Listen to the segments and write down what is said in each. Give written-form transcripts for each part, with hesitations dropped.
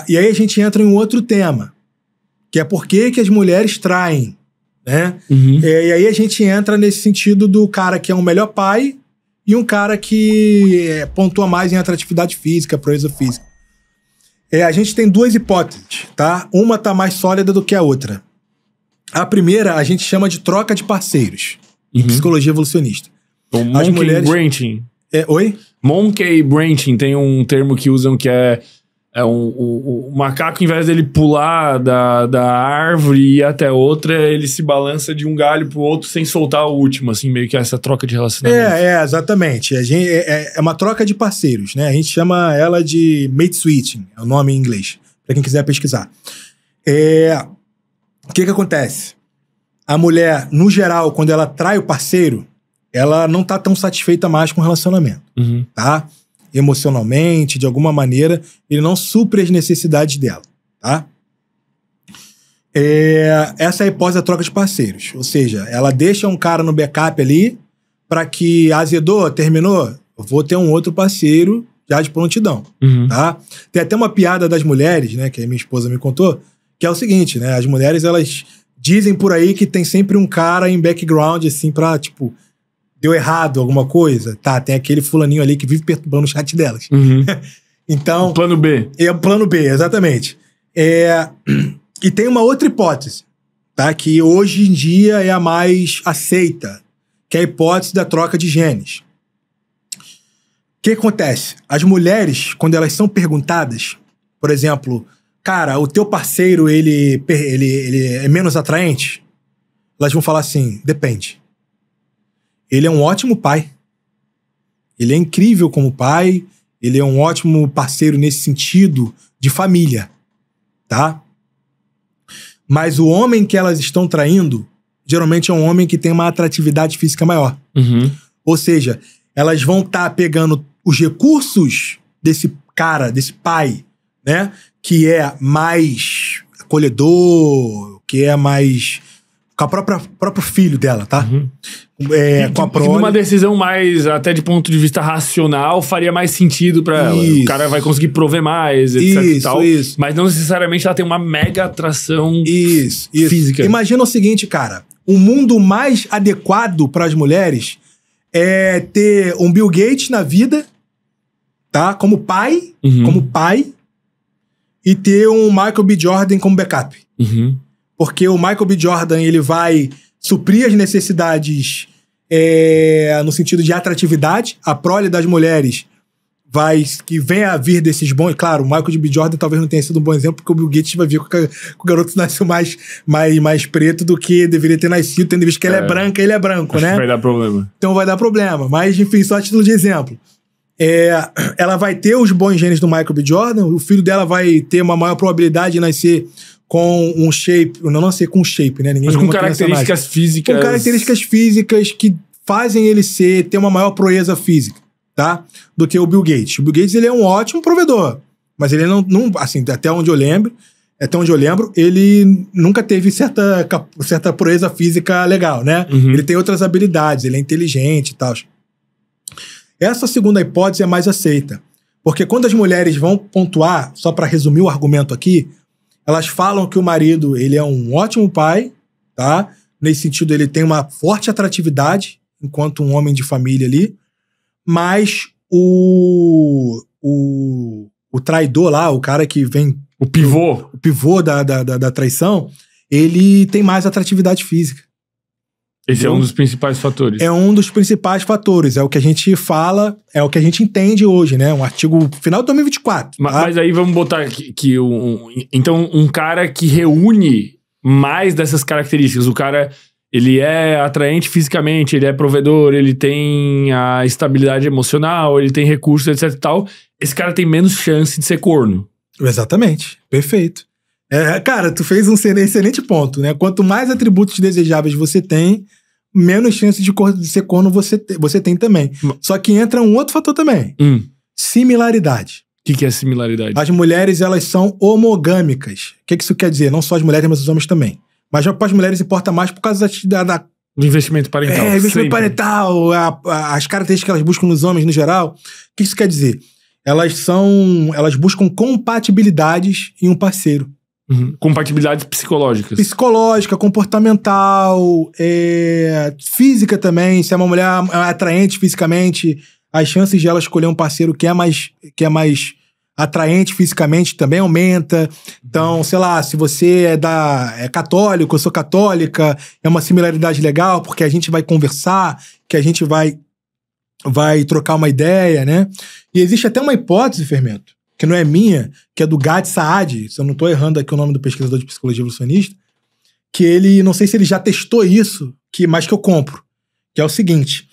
E aí a gente entra em um outro tema, que é por que as mulheres traem, né? E aí a gente entra nesse sentido do cara que é um melhor pai e um cara que pontua mais em atratividade física, proeza física. A gente tem duas hipóteses, tá? Uma tá mais sólida do que a outra. A primeira a gente chama de troca de parceiros, em psicologia evolucionista. O monkey branching. Oi? Monkey branching, tem um termo que usam que é o macaco, em vez dele pular da árvore e ir até outra, ele se balança de um galho pro outro sem soltar o último, assim, meio que essa troca de relacionamento. Exatamente. É uma troca de parceiros, né? A gente chama ela de mate switching, é o nome em inglês, pra quem quiser pesquisar. O que acontece? A mulher, no geral, quando ela trai o parceiro, ela não tá tão satisfeita mais com o relacionamento, tá? Emocionalmente, de alguma maneira, ele não supre as necessidades dela, tá? Essa é a hipótese da troca de parceiros. Ou seja, ela deixa um cara no backup ali para que azedou, terminou, eu vou ter um outro parceiro já de prontidão, tá? Tem até uma piada das mulheres, né, que a minha esposa me contou, que é o seguinte, né? As mulheres, elas dizem por aí que tem sempre um cara em background, assim, pra, tipo... Deu errado alguma coisa? Tá, tem aquele fulaninho ali que vive perturbando o chat delas. Então... O plano B. É o plano B, exatamente. E tem uma outra hipótese, tá? Que hoje em dia é a mais aceita, que é a hipótese da troca de genes. O que acontece? As mulheres, quando elas são perguntadas, por exemplo, cara, o teu parceiro, ele é menos atraente? Elas vão falar assim, depende. Ele é um ótimo pai. Ele é incrível como pai. Ele é um ótimo parceiro nesse sentido de família, tá? Mas o homem que elas estão traindo, geralmente é um homem que tem uma atratividade física maior. Ou seja, elas vão estar pegando os recursos desse cara, desse pai, né? Que é mais acolhedor, que é mais... Com a próprio filho dela, tá? Com a prole. Uma decisão mais, até de ponto de vista racional, faria mais sentido pra ela. O cara vai conseguir prover mais, etc e tal. Mas não necessariamente ela tem uma mega atração física. Imagina o seguinte, cara. O mundo mais adequado para as mulheres é ter um Bill Gates na vida, tá? Como pai, e ter um Michael B. Jordan como backup. Porque o Michael B. Jordan, ele vai suprir as necessidades no sentido de atratividade. A prole das mulheres que vem a vir desses bons... Claro, o Michael B. Jordan talvez não tenha sido um bom exemplo, porque o Bill Gates vai ver que o garoto nasceu mais preto do que deveria ter nascido, tendo visto que ela é branca e ele é branco, né? Vai dar problema. Então vai dar problema. Mas, enfim, só a título de exemplo. Ela vai ter os bons genes do Michael B. Jordan, o filho dela vai ter uma maior probabilidade de nascer com um shape, não sei com shape, né? Ninguém. Mas com características físicas. Com características físicas que fazem ele ter uma maior proeza física, tá? Do que o Bill Gates. O Bill Gates, ele é um ótimo provedor, mas ele não assim, até onde eu lembro, ele nunca teve certa proeza física legal, né? Ele tem outras habilidades, ele é inteligente e tal. Essa segunda hipótese é mais aceita, porque quando as mulheres vão pontuar, só para resumir o argumento aqui, elas falam que o marido, ele é um ótimo pai, tá? Nesse sentido, ele tem uma forte atratividade, enquanto um homem de família ali, mas o traidor lá, o cara que vem... O pivô da traição, ele tem mais atratividade física. Esse é um dos principais fatores. É um dos principais fatores. É o que a gente fala, é o que a gente entende hoje, né? Um artigo final de 2024. Tá? Mas aí vamos botar aqui então, um cara que reúne mais dessas características. O cara, ele é atraente fisicamente, ele é provedor, ele tem a estabilidade emocional, ele tem recursos, etc e tal. Esse cara tem menos chance de ser corno. Exatamente. Perfeito. Cara, tu fez um excelente ponto, né? Quanto mais atributos desejáveis você tem, menos chance de ser corno você tem também. Só que entra um outro fator também. Similaridade. O que é similaridade? As mulheres, elas são homogâmicas. O que isso quer dizer? Não só as mulheres, mas os homens também. Mas já para as mulheres importa mais por causa do investimento parental. Investimento parental, as características que elas buscam nos homens no geral. O que isso quer dizer? elas buscam compatibilidades em um parceiro. Compatibilidades psicológicas. Psicológica, comportamental, física também. Se é uma mulher atraente fisicamente, as chances de ela escolher um parceiro que é mais atraente fisicamente também aumenta. Então, sei lá, se você é católico, eu sou católica, é uma similaridade legal, porque a gente vai conversar, que a gente vai trocar uma ideia, né? E existe até uma hipótese, Fermento, que não é minha, que é do Gad Saad, se eu não estou errando aqui o nome do pesquisador de psicologia evolucionista, que ele, não sei se ele já testou isso, mas que eu compro, que é o seguinte: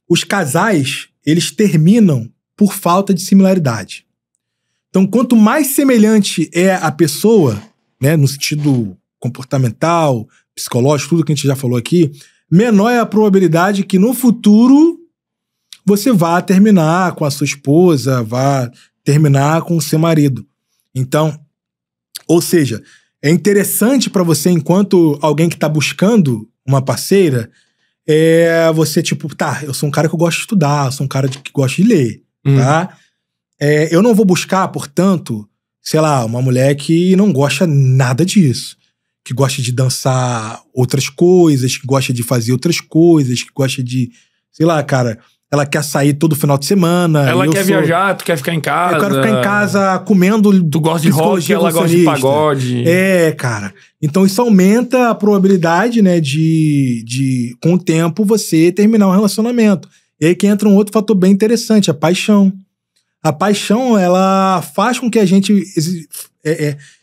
os casais, eles terminam por falta de similaridade. Então, quanto mais semelhante é a pessoa, né, no sentido comportamental, psicológico, tudo que a gente já falou aqui, menor é a probabilidade que no futuro você vá terminar com a sua esposa, vá terminar com o seu marido. Então, ou seja, é interessante para você, enquanto alguém que está buscando uma parceira, você tipo, tá, eu sou um cara que eu gosto de estudar, eu sou um cara que gosta de ler, tá? Eu não vou buscar, portanto, sei lá, uma mulher que não gosta nada disso, que gosta de dançar outras coisas, que gosta de fazer outras coisas, que gosta de, sei lá, cara, ela quer sair todo final de semana. Ela quer viajar, tu quer ficar em casa. Eu quero ficar em casa comendo. Tu gosta de rock, ela gosta de pagode. Cara. Então isso aumenta a probabilidade, né, de com o tempo, você terminar um relacionamento. E aí que entra um outro fator bem interessante, a paixão. A paixão, ela faz com que a gente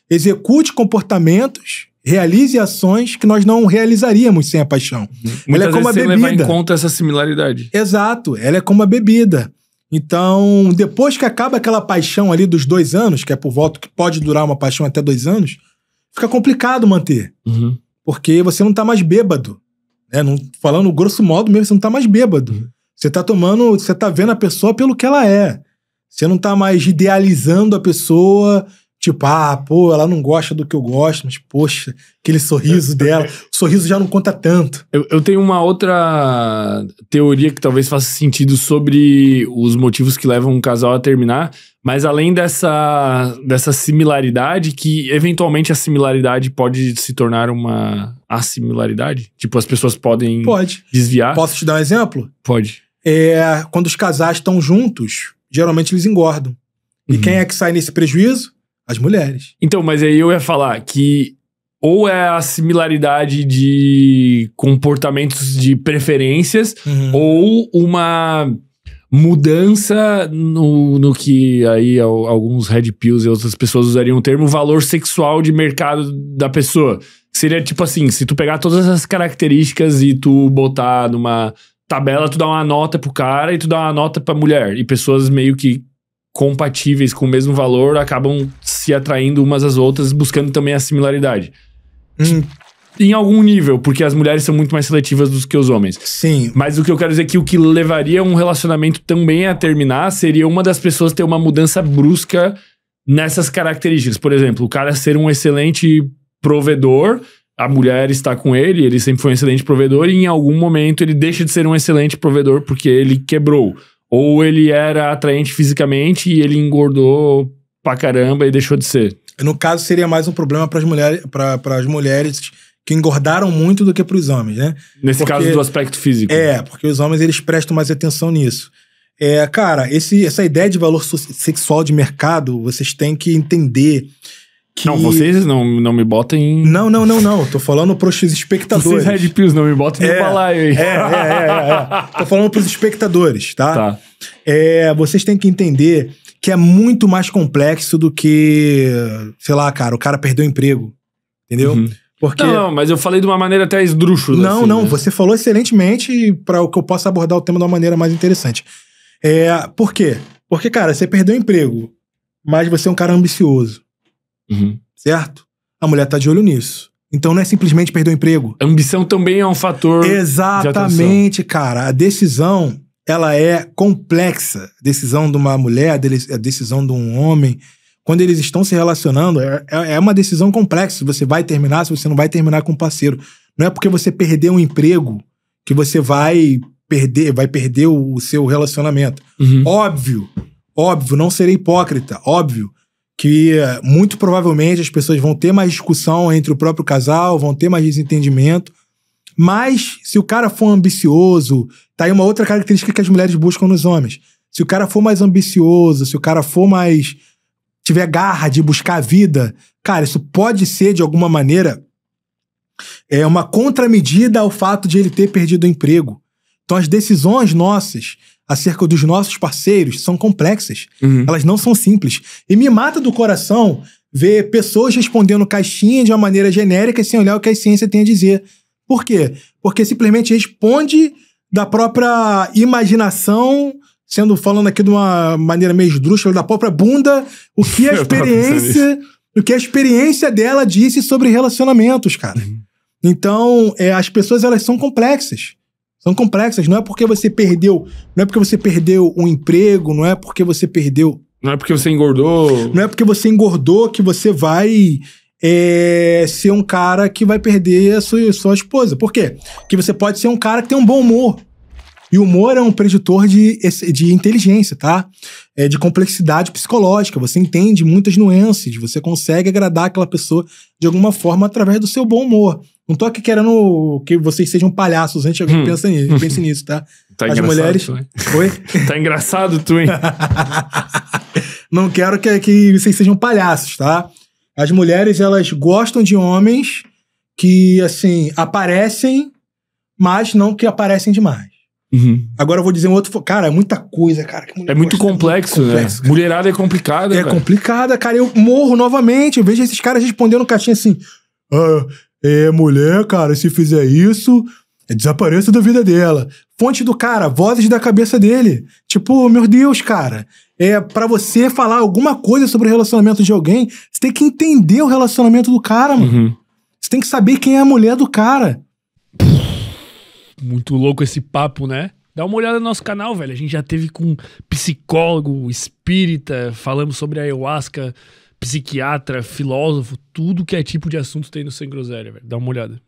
execute comportamentos, realize ações que nós não realizaríamos sem a paixão. Ela é como a bebida. Levar em conta essa similaridade. Exato, ela é como a bebida. Então, depois que acaba aquela paixão ali dos 2 anos, que é por volta que pode durar uma paixão até 2 anos, fica complicado manter. Porque você não tá mais bêbado. Né? Falando grosso modo mesmo, você não tá mais bêbado. Você tá vendo a pessoa pelo que ela é. Você não tá mais idealizando a pessoa. Tipo, ela não gosta do que eu gosto, mas, poxa, aquele sorriso dela, o sorriso já não conta tanto. Eu tenho uma outra teoria que talvez faça sentido sobre os motivos que levam um casal a terminar, mas além dessa similaridade, que eventualmente a similaridade pode se tornar uma assimilaridade? Tipo, as pessoas podem desviar? Posso te dar um exemplo? Pode. Quando os casais estão juntos, geralmente eles engordam. E quem é que sai nesse prejuízo? As mulheres. Então, mas aí eu ia falar que ou é a similaridade de comportamentos de preferências, ou uma mudança no que aí alguns red pills e outras pessoas usariam o termo valor sexual de mercado da pessoa. Seria tipo assim, se tu pegar todas essas características e tu botar numa tabela, tu dá uma nota pro cara e tu dá uma nota pra mulher. E pessoas meio que compatíveis com o mesmo valor acabam se atraindo umas às outras, buscando também a similaridade. Em algum nível, porque as mulheres são muito mais seletivas do que os homens. Sim. Mas o que eu quero dizer é que o que levaria um relacionamento também a terminar seria uma das pessoas ter uma mudança brusca nessas características. Por exemplo, o cara ser um excelente provedor, a mulher está com ele sempre foi um excelente provedor, e em algum momento ele deixa de ser um excelente provedor porque ele quebrou. Ou ele era atraente fisicamente e ele engordou pra caramba e deixou de ser. No caso, seria mais um problema para as mulheres que engordaram muito do que para os homens, né? Nesse caso do aspecto físico. Porque os homens eles prestam mais atenção nisso. Cara, essa ideia de valor sexual de mercado, vocês têm que entender que... Não, vocês não me botem em... Não. Tô falando pros espectadores. Vocês Red Pills não me botem no balaio aí. Tô falando pros espectadores, tá? Vocês têm que entender que é muito mais complexo do que, sei lá, cara, o cara perdeu o emprego. Entendeu? Porque... Não, mas eu falei de uma maneira até esdrúxula. Não, né? Você falou excelentemente para que eu possa abordar o tema de uma maneira mais interessante. Por quê? Porque, cara, você perdeu o emprego, mas você é um cara ambicioso. Certo? A mulher tá de olho nisso. Então não é simplesmente perder o emprego. A ambição também é um fator. Exatamente, cara. A decisão, ela é complexa. A decisão de uma mulher, a decisão de um homem, quando eles estão se relacionando, é uma decisão complexa. Se você vai terminar, se você não vai terminar com um parceiro. Não é porque você perdeu um emprego que você vai perder o seu relacionamento. Óbvio, não serei hipócrita. Óbvio que muito provavelmente as pessoas vão ter mais discussão entre o próprio casal, vão ter mais desentendimento. Mas se o cara for ambicioso, tá aí uma outra característica que as mulheres buscam nos homens. Se o cara for mais ambicioso, se o cara for mais... tiver garra de buscar a vida, cara, isso pode ser, de alguma maneira, uma contramedida ao fato de ele ter perdido o emprego. Então as decisões nossas acerca dos nossos parceiros são complexas. Elas não são simples. E me mata do coração ver pessoas respondendo caixinha de uma maneira genérica sem olhar o que a ciência tem a dizer. Por quê? Porque simplesmente responde da própria imaginação, falando aqui de uma maneira meio esdrúxula, da própria bunda, o que a experiência dela disse sobre relacionamentos, cara. Então, as pessoas, elas são complexas. São complexas. Não é porque você perdeu um emprego, não é porque você perdeu... Não é porque você engordou... Não é porque você engordou que você vai ser um cara que vai perder a sua esposa. Por quê? Porque você pode ser um cara que tem um bom humor. E o humor é um preditor de inteligência, tá? De complexidade psicológica. Você entende muitas nuances, você consegue agradar aquela pessoa de alguma forma através do seu bom humor. Não tô aqui querendo que vocês sejam palhaços, antes alguém pense nisso, tá? Tá as engraçado, mulheres... tu, hein? Oi? Tá engraçado tu, hein? Não quero que vocês sejam palhaços, tá? As mulheres, elas gostam de homens que, assim, aparecem, mas não que aparecem demais. Agora eu vou dizer um outro... Cara, é muita coisa, cara. É muito complexo, né? Mulherada é complicada, cara. Complicada, cara. Eu morro novamente. Eu vejo esses caras respondendo caixinha assim... mulher, cara, se fizer isso, desapareça da vida dela. Fonte do cara, vozes da cabeça dele. Tipo, meu Deus, cara. Pra você falar alguma coisa sobre o relacionamento de alguém, você tem que entender o relacionamento do cara, mano. Você tem que saber quem é a mulher do cara. Muito louco esse papo, né? Dá uma olhada no nosso canal, velho. A gente já teve com psicólogo, espírita, falamos sobre ayahuasca, psiquiatra, filósofo, tudo que é tipo de assunto tem no Sem Groselha, velho. Dá uma olhada.